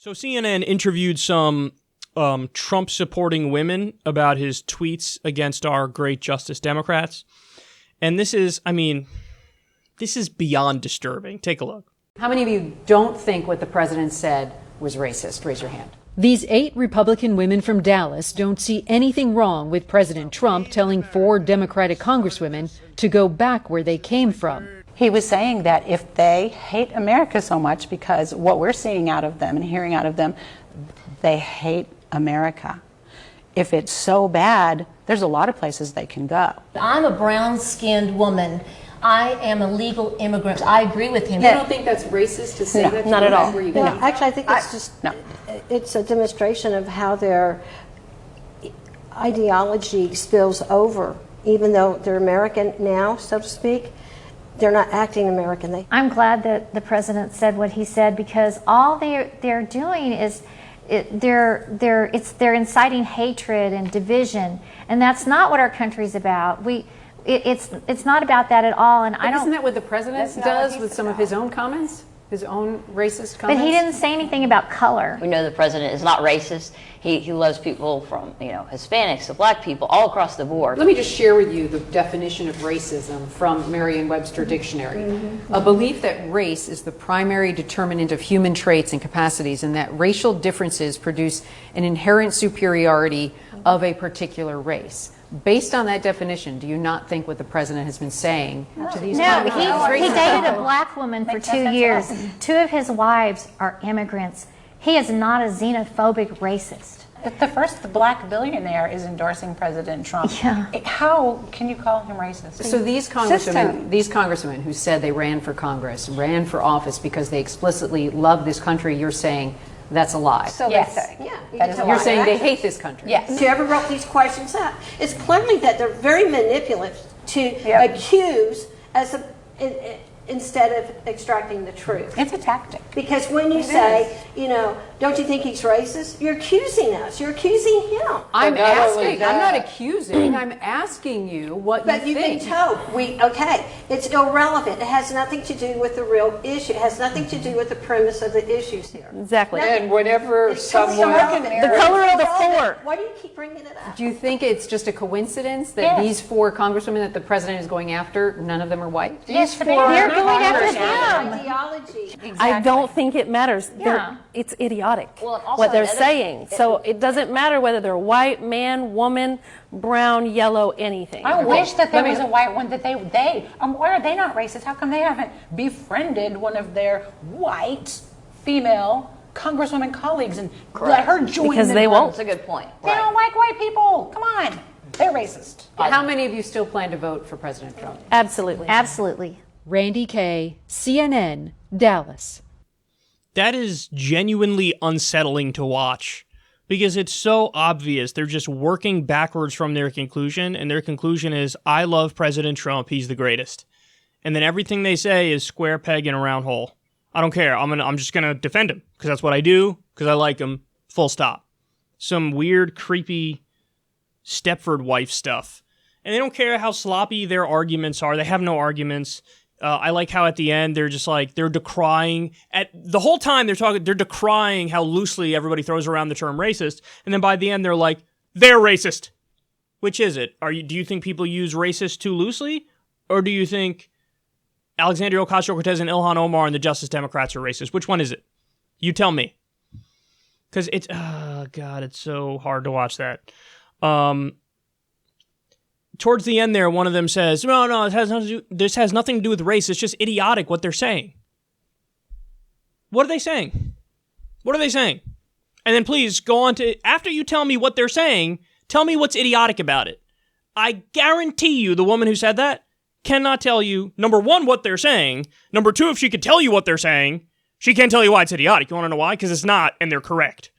So CNN interviewed some Trump-supporting women about his tweets against our great Justice Democrats. And this is beyond disturbing. Take a look. How many of you don't think what the president said was racist? Raise your hand. These 8 Republican women from Dallas don't see anything wrong with President Trump telling 4 Democratic congresswomen to go back where they came from. He was saying that if they hate America so much, because what we're seeing out of them and hearing out of them, they hate America. If it's so bad, there's a lot of places they can go. I'm a brown-skinned woman. I am a legal immigrant. I agree with him. You don't think that's racist to say that? Not at all. No, actually, I think it's it's a demonstration of how their ideology spills over. Even though they're American now, so to speak, they're not acting American. I'm glad that the president said what he said, because all they're doing is they're inciting hatred and division, and that's not what our country's about. It's not about that at all. And isn't that what the president does with some of his own comments? His own racist comments? But he didn't say anything about color. We know the president is not racist. He loves people from, Hispanics to black people, all across the board. Let me just share with you the definition of racism from Merriam-Webster Dictionary. A belief that race is the primary determinant of human traits and capacities, and that racial differences produce an inherent superiority of a particular race. Based on that definition, do you not think what the president has been saying to these No, he dated a black woman for 2 years. 2 of his wives are immigrants. He is not a xenophobic racist. The black billionaire is endorsing President Trump. Yeah. How can you call him racist? So these congresswomen who said they ran for Congress, ran for office because they explicitly love this country, you're saying that's a lie. So Yes. they say. Yeah. That is a lie. You're saying they hate this country. Yes. Whoever wrote these questions out, it's clearly that they're very manipulative to accuse instead of extracting the truth. It's a tactic. Because when you say, don't you think he's racist? You're accusing us. You're accusing him. I'm asking. I'm not accusing. I'm asking you what you think. But you've been told. It's irrelevant. It has nothing to do with the real issue. It has nothing to do with the premise of the issues here. Exactly. And whenever someone... The color of the floor. Why do you keep bringing it up? Do you think it's just a coincidence that these 4 congresswomen that the president is going after, none of them are white? Yes, they're going after him. Ideology. Exactly. I don't think it matters. Yeah. It's idiotic Well, and also what they're the other- saying. So it doesn't matter whether they're white, man, woman, brown, yellow, anything. I wish that there was a white one that why are they not racist? How come they haven't befriended one of their white female congresswoman colleagues and let her join Because them? they won't. That's a good point. They don't like white people. Come on. They're racist. How many of you still plan to vote for President Trump? Absolutely. Absolutely. Randy Kay, CNN, Dallas. That is genuinely unsettling to watch because it's so obvious. They're just working backwards from their conclusion, and their conclusion is, I love President Trump, he's the greatest. And then everything they say is square peg in a round hole. I don't care. I'm just going to defend him because that's what I do, because I like him, full stop. Some weird, creepy Stepford wife stuff. And they don't care how sloppy their arguments are. They have no arguments. I like how at the end they're just like, they're decrying the whole time they're decrying how loosely everybody throws around the term racist, and then by the end they're like, they're racist. Which is it? Do you think people use racist too loosely, or do you think Alexandria Ocasio-Cortez and Ilhan Omar and the Justice Democrats are racist? Which one is it? You tell me. Because it's it's so hard to watch that. Towards the end there, one of them says, no, this has nothing to do with race. It's just idiotic what they're saying. What are they saying? What are they saying? And then please go on to, after you tell me what they're saying, tell me what's idiotic about it. I guarantee you the woman who said that cannot tell you, number one, what they're saying. Number two, if she could tell you what they're saying, she can't tell you why it's idiotic. You want to know why? Because it's not, and they're correct.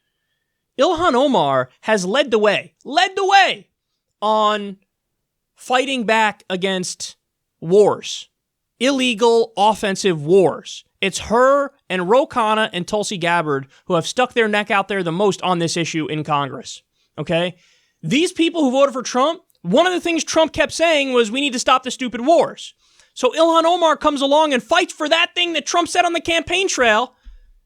Ilhan Omar has led the way on fighting back against wars, illegal offensive wars. It's her and Ro Khanna and Tulsi Gabbard who have stuck their neck out there the most on this issue in Congress, okay? These people who voted for Trump, one of the things Trump kept saying was we need to stop the stupid wars. So Ilhan Omar comes along and fights for that thing that Trump said on the campaign trail,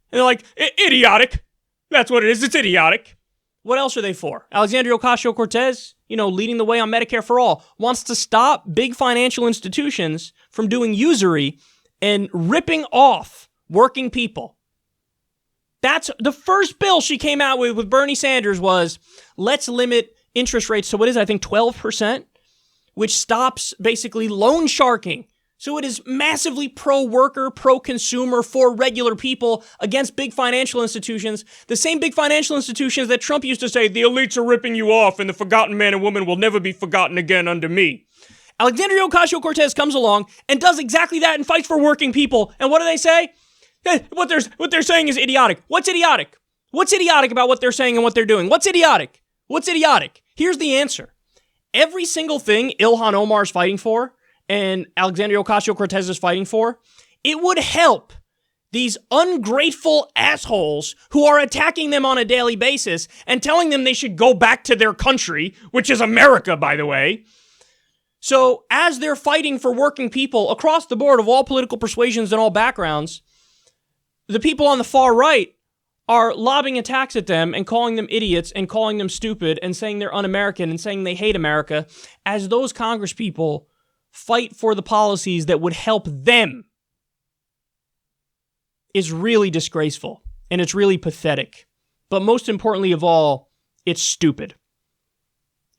and they're like, idiotic. That's what it is. It's idiotic. What else are they for? Alexandria Ocasio-Cortez, leading the way on Medicare for All, wants to stop big financial institutions from doing usury and ripping off working people. That's the first bill she came out with Bernie Sanders was, let's limit interest rates to what is, I think, 12%, which stops basically loan sharking. So it is massively pro-worker, pro-consumer, for regular people against big financial institutions. The same big financial institutions that Trump used to say, the elites are ripping you off and the forgotten man and woman will never be forgotten again under me. Alexandria Ocasio-Cortez comes along and does exactly that and fights for working people. And what do they say? What they're saying is idiotic. What's idiotic? What's idiotic about what they're saying and what they're doing? What's idiotic? What's idiotic? Here's the answer. Every single thing Ilhan Omar is fighting for and Alexandria Ocasio-Cortez is fighting for, it would help these ungrateful assholes who are attacking them on a daily basis and telling them they should go back to their country, which is America, by the way. So as they're fighting for working people across the board of all political persuasions and all backgrounds, the people on the far right are lobbing attacks at them and calling them idiots and calling them stupid and saying they're un-American and saying they hate America as those Congress people fight for the policies that would help them. Is really disgraceful and it's really pathetic. But most importantly of all, it's stupid.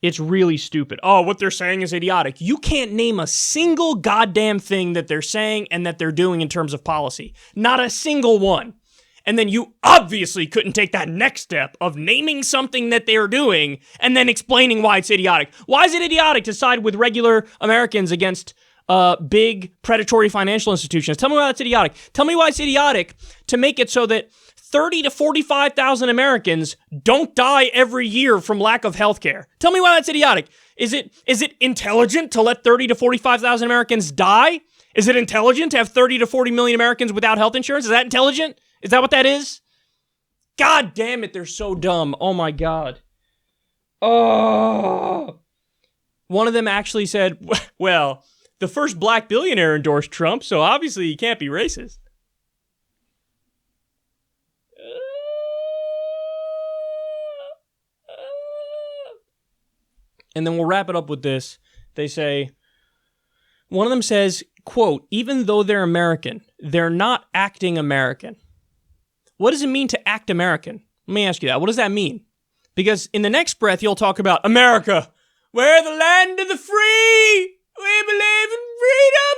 It's really stupid. Oh, what they're saying is idiotic. You can't name a single goddamn thing that they're saying and that they're doing in terms of policy. Not a single one. And then you obviously couldn't take that next step of naming something that they're doing and then explaining why it's idiotic. Why is it idiotic to side with regular Americans against big predatory financial institutions? Tell me why that's idiotic. Tell me why it's idiotic to make it so that 30 to 45,000 Americans don't die every year from lack of health care. Tell me why that's idiotic. Is it intelligent to let 30 to 45,000 Americans die? Is it intelligent to have 30 to 40 million Americans without health insurance? Is that intelligent? Is that what that is? God damn it, they're so dumb. Oh my God. Oh. One of them actually said, well, the first black billionaire endorsed Trump, so obviously he can't be racist. And then we'll wrap it up with this. They say, one of them says, quote, even though they're American, they're not acting American. What does it mean to act American? Let me ask you that. What does that mean? Because in the next breath, you'll talk about America. We're the land of the free. We believe in freedom.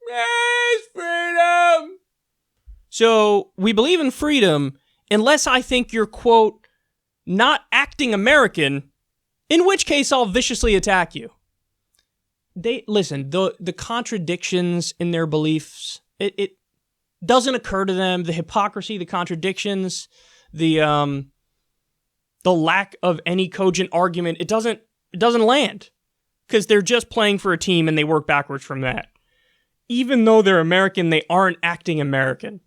Yes, freedom. So we believe in freedom unless I think you're, quote, not acting American, in which case I'll viciously attack you. Listen, the contradictions in their beliefs, it doesn't occur to them. The hypocrisy, the contradictions, the lack of any cogent argument, it doesn't land because they're just playing for a team and they work backwards from that. Even though they're American, they aren't acting American.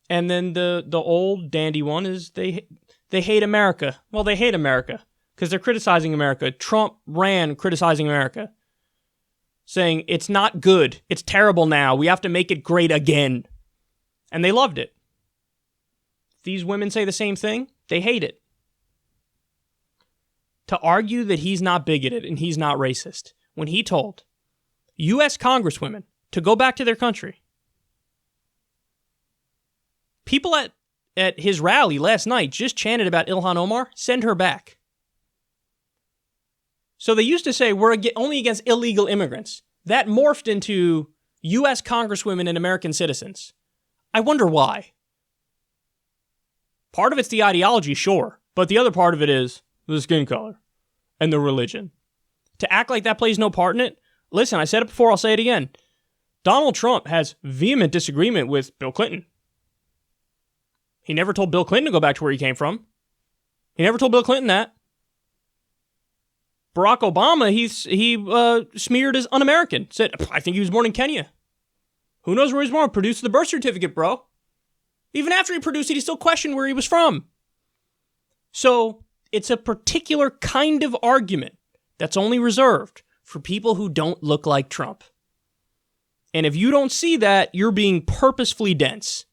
And then the old dandy one is they hate America. Well, they hate America because they're criticizing America. Trump ran criticizing America, saying it's not good. It's terrible now. We have to make it great again. And they loved it. These women say the same thing. They hate it. To argue that he's not bigoted and he's not racist when he told U.S. congresswomen to go back to their country. People at his rally last night just chanted about Ilhan Omar. Send her back. So they used to say we're only against illegal immigrants. That morphed into U.S. congresswomen and American citizens. I wonder why. Part of it's the ideology, sure, but the other part of it is the skin color and the religion. To act like that plays no part in it, listen, I said it before, I'll say it again. Donald Trump has vehement disagreement with Bill Clinton. He never told Bill Clinton to go back to where he came from. He never told Bill Clinton that. Barack Obama, he smeared as un-American. Said, I think he was born in Kenya. Who knows where he was born? Produced the birth certificate, bro. Even after he produced it, he still questioned where he was from. So it's a particular kind of argument that's only reserved for people who don't look like Trump. And if you don't see that, you're being purposefully dense.